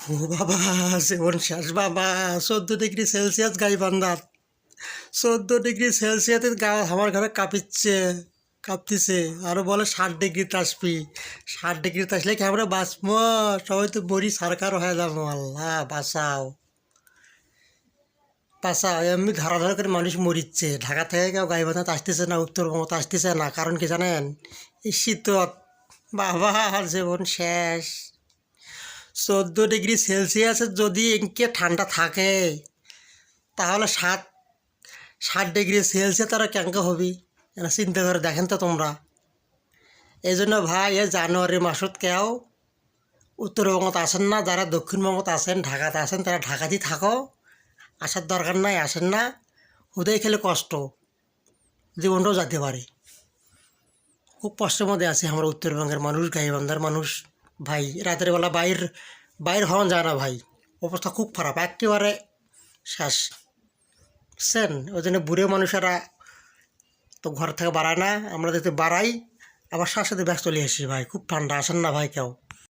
ও বাবা, জীবন শেষ বাবা। 14 ডিগ্রি সেলসিয়াস গাইবান্ধার, 14 ডিগ্রি সেলসিয়াসে গা আমার ঘরে কাঁপতিছে। আরও বলে 60 ডিগ্রিতে আসবি, 60 ডিগ্রিতে আসলে কি আমরা বাঁচবো? সবাই তো বড়ি সরকার হয়ে যাবো। আল্লাহ বাঁচাও, বাঁচাও। এমনি ধরা ধরা করে মানুষ মরিচ্ছে। ঢাকা থেকে কেউ গাইবান্ধাতে আসতেছে না, উত্তরবঙ্গতে আসতেছে না। কারণ কি জানেন? এই শীতত বাবা, জীবন শেষ। 14 ডিগ্রি সেলসিয়াসের যদি এঁকে ঠান্ডা থাকে, তাহলে 60 60 ডিগ্রি সেলসিয়াস তারা কেঙ্কা হবি? এটা চিন্তা করে দেখেন তো তোমরা। এই জন্য ভাই, এই জানুয়ারি মাসত কেউ উত্তরবঙ্গত আসেন না। যারা দক্ষিণবঙ্গত আছেন, ঢাকাতে আছেন, তারা ঢাকাতেই থাকো। আসার দরকার নাই, আসেন না। হুদাই খেলে কষ্ট, জীবনটাও যেতে পারে। খুব কষ্টের মধ্যে আছে আমরা উত্তরবঙ্গের মানুষ, গাইবান্ধার মানুষ। ভাই রাতের বেলা বাইর হওয়া যায় না ভাই। অবস্থা খুব খারাপ, একেবারে শেষ। বুঝছেন? ওই জন্য বুড়ো মানুষেরা তো ঘর থেকে বাড়ায় না। আমরা যদি বাড়াই, আবার সাথে সাথে ব্যাগ চলে আসি। ভাই খুব ঠান্ডা, আসেন না ভাই কেউ।